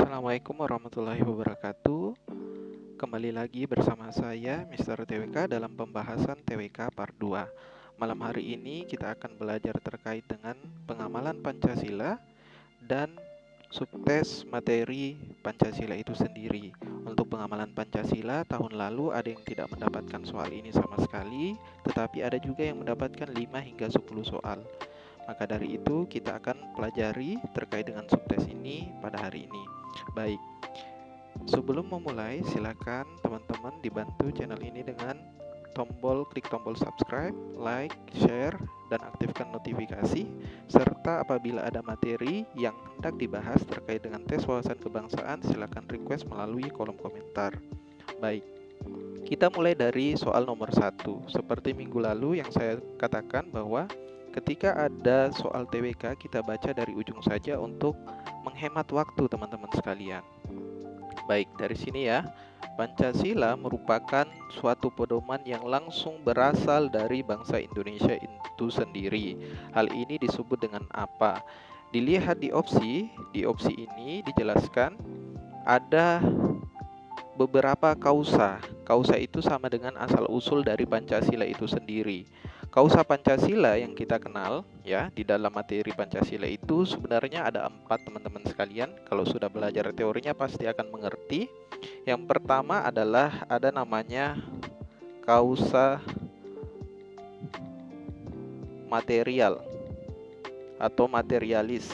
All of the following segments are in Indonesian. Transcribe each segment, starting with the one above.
Assalamualaikum warahmatullahi wabarakatuh. Kembali lagi bersama saya Mr. TWK dalam pembahasan TWK Part 2. Malam hari ini kita akan belajar terkait dengan pengamalan Pancasila dan subtes materi Pancasila itu sendiri. Untuk pengamalan Pancasila tahun lalu ada yang tidak mendapatkan soal ini sama sekali, tetapi ada juga yang mendapatkan 5 hingga 10 soal. Maka dari itu kita akan pelajari terkait dengan subtes ini pada hari ini. Baik, sebelum memulai silakan teman-teman dibantu channel ini dengan klik tombol subscribe, like, share, dan aktifkan notifikasi, serta apabila ada materi yang hendak dibahas terkait dengan tes wawasan kebangsaan, silakan request melalui kolom komentar. Baik, kita mulai dari soal nomor 1. Seperti minggu lalu yang saya katakan bahwa ketika ada soal TWK, kita baca dari ujung saja untuk menghemat waktu teman-teman sekalian. Baik, dari sini ya. Pancasila merupakan suatu pedoman yang langsung berasal dari bangsa Indonesia itu sendiri. Hal ini disebut dengan apa? Dilihat di opsi ini dijelaskan ada beberapa kausa. Kausa itu sama dengan asal-usul dari Pancasila itu sendiri. Kausa Pancasila yang kita kenal ya di dalam materi Pancasila itu sebenarnya ada 4 teman-teman sekalian. Kalau sudah belajar teorinya pasti akan mengerti. Yang pertama adalah ada namanya kausa material atau materialis.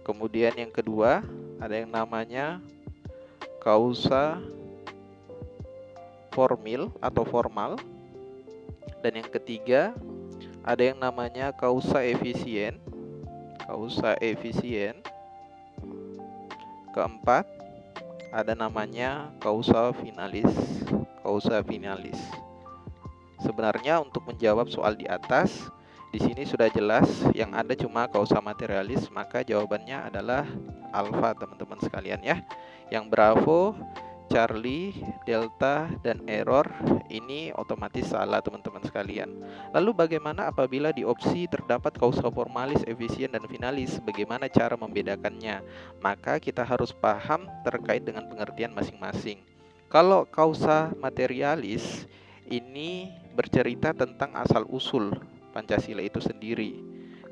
Kemudian yang kedua ada yang namanya kausa formil atau formal. Dan yang ketiga ada yang namanya kausa efisien. Keempat ada namanya kausa finalis. Sebenarnya untuk menjawab soal di atas, di sini sudah jelas yang ada cuma kausa materialis, maka jawabannya adalah alfa teman-teman sekalian ya. Yang Bravo, Charlie, Delta, dan error ini otomatis salah teman-teman sekalian. Lalu bagaimana apabila di opsi terdapat kausa formalis, efisien, dan finalis? Bagaimana cara membedakannya? Maka kita harus paham terkait dengan pengertian masing-masing. Kalau kausa materialis ini bercerita tentang asal-usul Pancasila itu sendiri.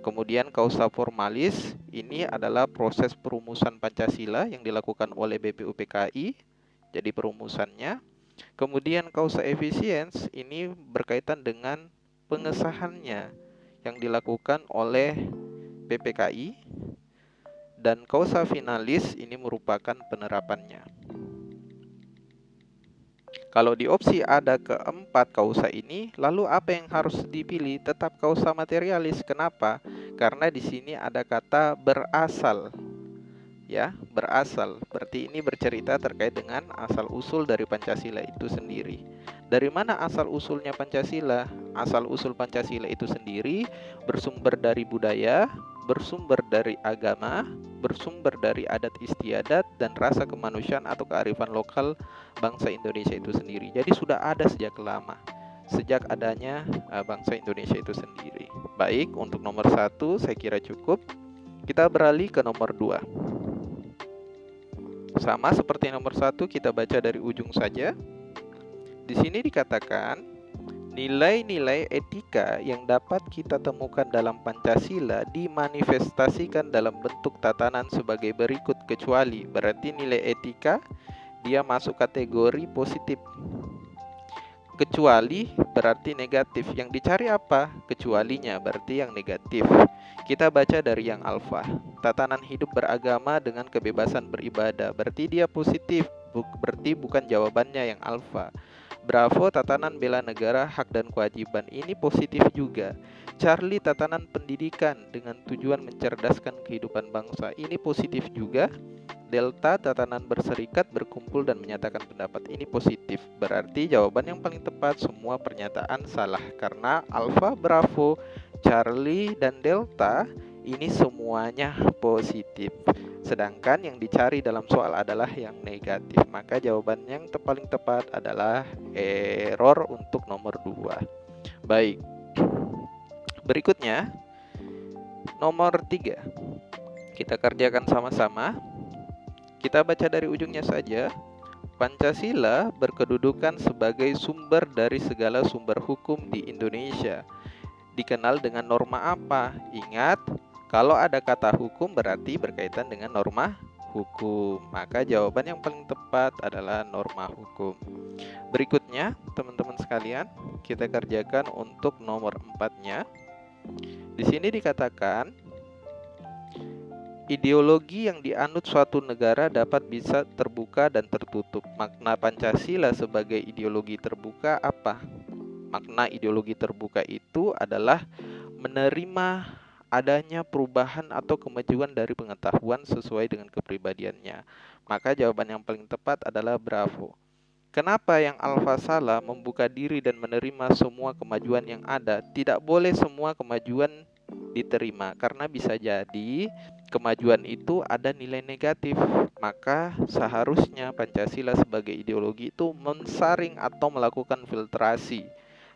Kemudian kausa formalis ini adalah proses perumusan Pancasila yang dilakukan oleh BPUPKI. Jadi perumusannya. Kemudian kausa efisiens ini berkaitan dengan pengesahannya yang dilakukan oleh PPKI. Dan kausa finalis ini merupakan penerapannya. Kalau di opsi ada keempat kausa ini, lalu apa yang harus dipilih? Tetap kausa materialis. Kenapa? Karena di sini ada kata berasal. Ya, berasal. Berarti ini bercerita terkait dengan asal-usul dari Pancasila itu sendiri. Dari mana asal-usulnya Pancasila? Asal-usul Pancasila itu sendiri bersumber dari budaya, bersumber dari agama, bersumber dari adat istiadat, dan rasa kemanusiaan atau kearifan lokal bangsa Indonesia itu sendiri. Jadi sudah ada sejak lama, sejak adanya bangsa Indonesia itu sendiri. Baik, untuk nomor 1 saya kira cukup. Kita beralih ke nomor 2. Sama seperti nomor 1, kita baca dari ujung saja. Di sini dikatakan, nilai-nilai etika yang dapat kita temukan dalam Pancasila dimanifestasikan dalam bentuk tatanan sebagai berikut kecuali. Berarti nilai etika dia masuk kategori positif. Kecuali berarti negatif. Yang dicari apa? Kecualinya berarti yang negatif. Kita baca dari yang alfa. Tatanan hidup beragama dengan kebebasan beribadah. Berarti dia positif. Berarti bukan jawabannya yang alfa. Bravo, tatanan bela negara, hak dan kewajiban. Ini positif juga. Charlie, tatanan pendidikan dengan tujuan mencerdaskan kehidupan bangsa. Ini positif juga. Delta, tatanan berserikat, berkumpul, dan menyatakan pendapat. Ini positif. Berarti jawaban yang paling tepat semua pernyataan salah. Karena Alpha, Bravo, Charlie, dan Delta ini semuanya positif. Sedangkan yang dicari dalam soal adalah yang negatif. Maka jawaban yang paling tepat adalah error untuk nomor 2. Baik. Berikutnya, nomor 3. Kita kerjakan sama-sama. Kita baca dari ujungnya saja. Pancasila berkedudukan sebagai sumber dari segala sumber hukum di Indonesia. Dikenal dengan norma apa? Ingat, kalau ada kata hukum berarti berkaitan dengan norma hukum. Maka jawaban yang paling tepat adalah norma hukum. Berikutnya, teman-teman sekalian, kita kerjakan untuk nomor 4-nya. Di sini dikatakan, ideologi yang dianut suatu negara dapat bisa terbuka dan tertutup. Makna Pancasila sebagai ideologi terbuka apa? Makna ideologi terbuka itu adalah menerima adanya perubahan atau kemajuan dari pengetahuan sesuai dengan kepribadiannya. Maka jawaban yang paling tepat adalah bravo. Kenapa yang alfa salah membuka diri dan menerima semua kemajuan yang ada? Tidak boleh semua kemajuan diterima, karena bisa jadi kemajuan itu ada nilai negatif. Maka seharusnya Pancasila sebagai ideologi itu mensaring atau melakukan filtrasi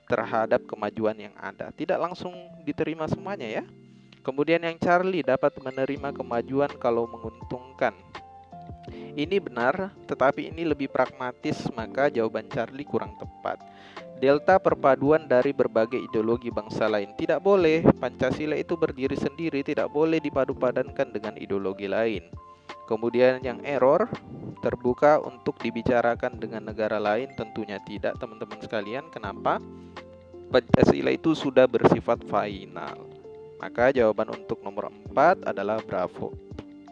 terhadap kemajuan yang ada. Tidak langsung diterima semuanya ya. Kemudian yang Charlie dapat menerima kemajuan kalau menguntungkan. Ini benar, tetapi ini lebih pragmatis, maka jawaban Charlie kurang tepat. Delta perpaduan dari berbagai ideologi bangsa lain. Tidak boleh, Pancasila itu berdiri sendiri, tidak boleh dipadu-padankan dengan ideologi lain. Kemudian yang error, terbuka untuk dibicarakan dengan negara lain, tentunya tidak teman-teman sekalian. Kenapa? Pancasila itu sudah bersifat final. Maka jawaban untuk nomor 4 adalah bravo.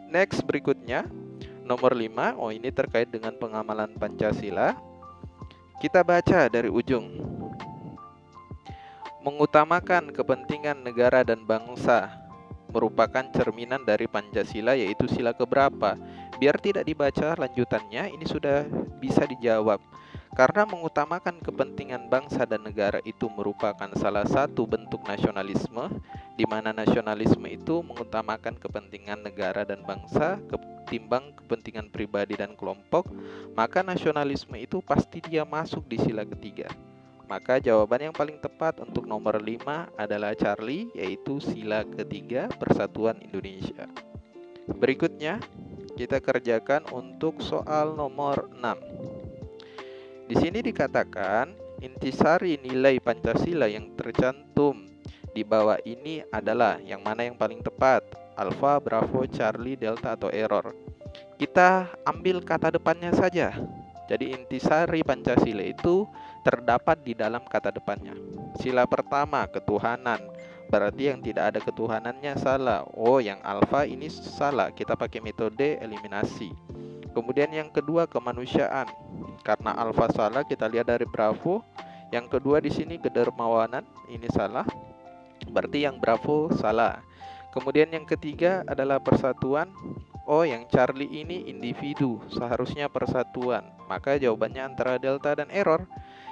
Next, berikutnya nomor 5, ini terkait dengan pengamalan Pancasila. Kita baca dari ujung. Mengutamakan kepentingan negara dan bangsa merupakan cerminan dari Pancasila, yaitu sila keberapa? Biar tidak dibaca lanjutannya, ini sudah bisa dijawab. Karena mengutamakan kepentingan bangsa dan negara itu merupakan salah satu bentuk nasionalisme, di mana nasionalisme itu mengutamakan kepentingan negara dan bangsa ketimbang kepentingan pribadi dan kelompok, maka nasionalisme itu pasti dia masuk di sila ketiga. Maka jawaban yang paling tepat untuk nomor 5 adalah Charlie, yaitu sila ketiga Persatuan Indonesia. Berikutnya, kita kerjakan untuk soal nomor 6. Di sini dikatakan, intisari nilai Pancasila yang tercantum di bawah ini adalah yang mana yang paling tepat? Alfa, Bravo, Charlie, Delta, atau error? Kita ambil kata depannya saja. Jadi intisari Pancasila itu terdapat di dalam kata depannya. Sila pertama, ketuhanan. Berarti yang tidak ada ketuhanannya salah. Yang alfa ini salah. Kita pakai metode eliminasi. Kemudian yang kedua, kemanusiaan. Karena alfa salah, kita lihat dari bravo. Yang kedua di sini kedermawanan, ini salah. Berarti yang bravo salah. Kemudian yang ketiga adalah persatuan. Yang Charlie ini individu, seharusnya persatuan. Maka jawabannya antara delta dan error.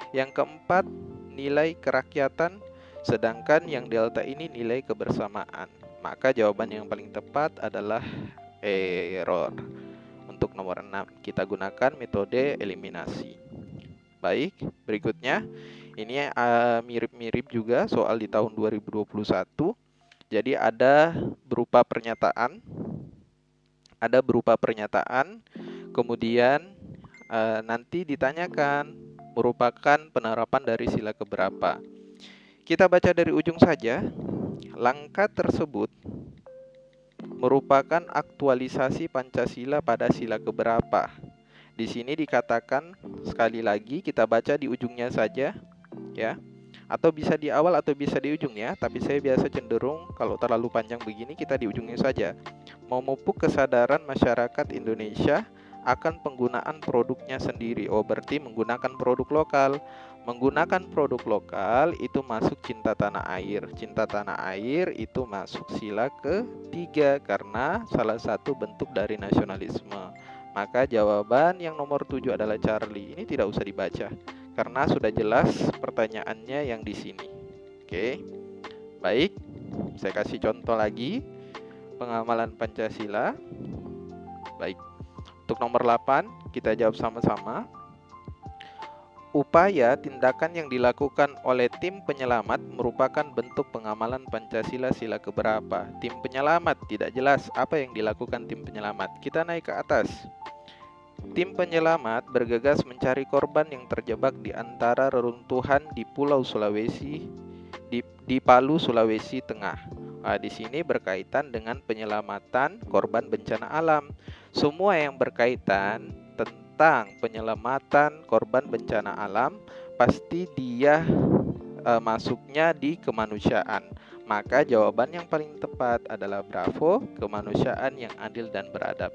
Yang keempat, nilai kerakyatan, sedangkan yang delta ini nilai kebersamaan. Maka jawaban yang paling tepat adalah error. Untuk nomor 6, kita gunakan metode eliminasi. Baik, berikutnya ini mirip-mirip juga soal di tahun 2021. Jadi ada berupa pernyataan, kemudian nanti ditanyakan merupakan penerapan dari sila keberapa. Kita baca dari ujung saja. Langkah tersebut merupakan aktualisasi Pancasila pada sila keberapa. Di sini dikatakan, sekali lagi kita baca di ujungnya saja ya. Atau bisa di awal atau bisa di ujung ya, tapi saya biasa cenderung kalau terlalu panjang begini kita di ujungnya saja. Memupuk kesadaran masyarakat Indonesia akan penggunaan produknya sendiri. Berarti menggunakan produk lokal. Menggunakan produk lokal itu masuk cinta tanah air. Cinta tanah air itu masuk sila ketiga karena salah satu bentuk dari nasionalisme. Maka jawaban yang nomor 7 adalah Charlie. Ini tidak usah dibaca karena sudah jelas pertanyaannya yang di sini. Oke. Baik, saya kasih contoh lagi pengamalan Pancasila. Baik. Untuk nomor 8 kita jawab sama-sama. Upaya tindakan yang dilakukan oleh tim penyelamat merupakan bentuk pengamalan Pancasila sila keberapa? Tim penyelamat tidak jelas apa yang dilakukan tim penyelamat. Kita naik ke atas. Tim penyelamat bergegas mencari korban yang terjebak di antara reruntuhan di di Palu, Sulawesi Tengah. Nah, di sini berkaitan dengan penyelamatan korban bencana alam. Semua yang berkaitan tentang penyelamatan korban bencana alam pasti dia masuknya di kemanusiaan. Maka jawaban yang paling tepat adalah bravo, kemanusiaan yang adil dan beradab,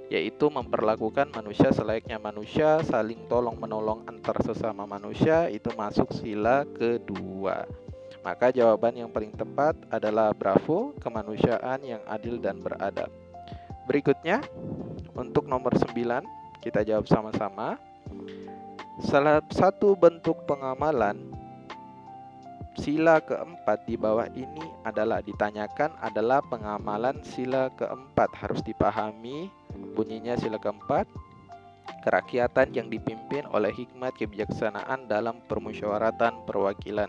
yaitu memperlakukan manusia selayaknya manusia, saling tolong-menolong antar sesama manusia, itu masuk sila kedua. Maka jawaban yang paling tepat adalah bravo, kemanusiaan yang adil dan beradab. Berikutnya, untuk nomor 9, kita jawab sama-sama. Salah satu bentuk pengamalan sila keempat di bawah ini ditanyakan adalah pengamalan sila keempat. Harus dipahami bunyinya sila keempat. Kerakyatan yang dipimpin oleh hikmat kebijaksanaan dalam permusyawaratan perwakilan.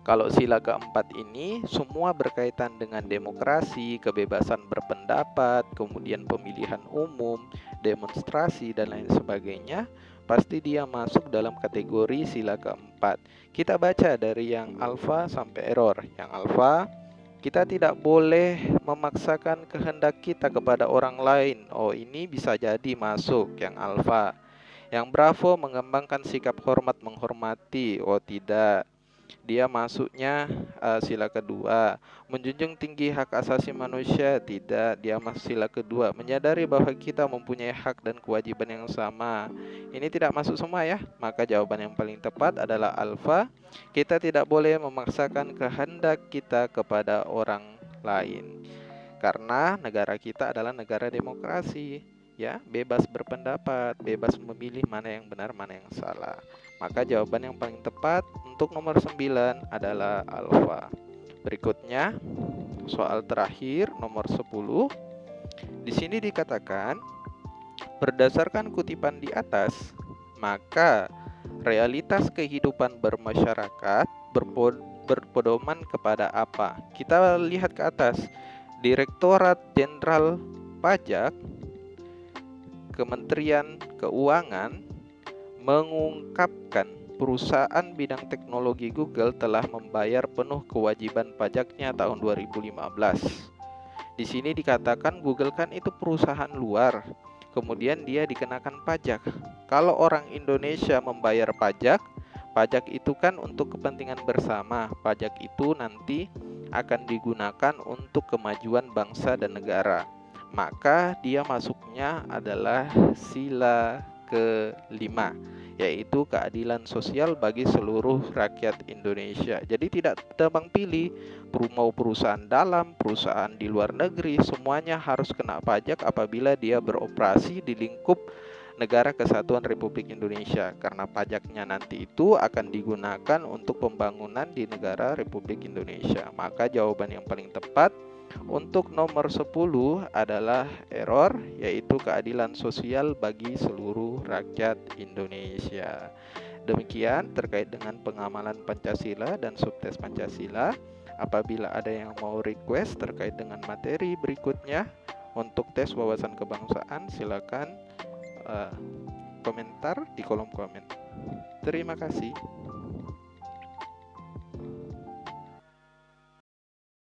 Kalau sila keempat ini semua berkaitan dengan demokrasi, kebebasan berpendapat, kemudian pemilihan umum, demonstrasi, dan lain sebagainya, pasti dia masuk dalam kategori sila keempat. Kita baca dari yang alfa sampai error. Yang alfa, kita tidak boleh memaksakan kehendak kita kepada orang lain. Oh, ini bisa jadi masuk yang alfa. Yang bravo, mengembangkan sikap hormat menghormati. Oh, tidak. Dia masuknya sila kedua. Menjunjung tinggi hak asasi manusia, tidak, dia masuk sila kedua. Menyadari bahwa kita mempunyai hak dan kewajiban yang sama, ini tidak masuk semua ya. Maka jawaban yang paling tepat adalah alfa. Kita tidak boleh memaksakan kehendak kita kepada orang lain, karena negara kita adalah negara demokrasi, ya, bebas berpendapat, bebas memilih mana yang benar, mana yang salah. Maka jawaban yang paling tepat untuk nomor 9 adalah alfa. Berikutnya, soal terakhir nomor 10. Di sini dikatakan, berdasarkan kutipan di atas, maka realitas kehidupan bermasyarakat berpedoman kepada apa? Kita lihat ke atas. Direktorat Jenderal Pajak, Kementerian Keuangan mengungkapkan perusahaan bidang teknologi Google telah membayar penuh kewajiban pajaknya tahun 2015. Di sini dikatakan Google kan itu perusahaan luar, kemudian dia dikenakan pajak. Kalau orang Indonesia membayar pajak, pajak itu kan untuk kepentingan bersama. Pajak itu nanti akan digunakan untuk kemajuan bangsa dan negara. Maka dia masuknya adalah sila kelima, yaitu keadilan sosial bagi seluruh rakyat Indonesia. Jadi tidak tebang pilih, mau perusahaan dalam, perusahaan di luar negeri, semuanya harus kena pajak apabila dia beroperasi di lingkup Negara Kesatuan Republik Indonesia, karena pajaknya nanti itu akan digunakan untuk pembangunan di negara Republik Indonesia. Maka jawaban yang paling tepat untuk nomor 10 adalah error, yaitu keadilan sosial bagi seluruh rakyat Indonesia. Demikian terkait dengan pengamalan Pancasila dan subtes Pancasila. Apabila ada yang mau request terkait dengan materi berikutnya untuk tes wawasan kebangsaan, silakan komentar di kolom komen. Terima kasih.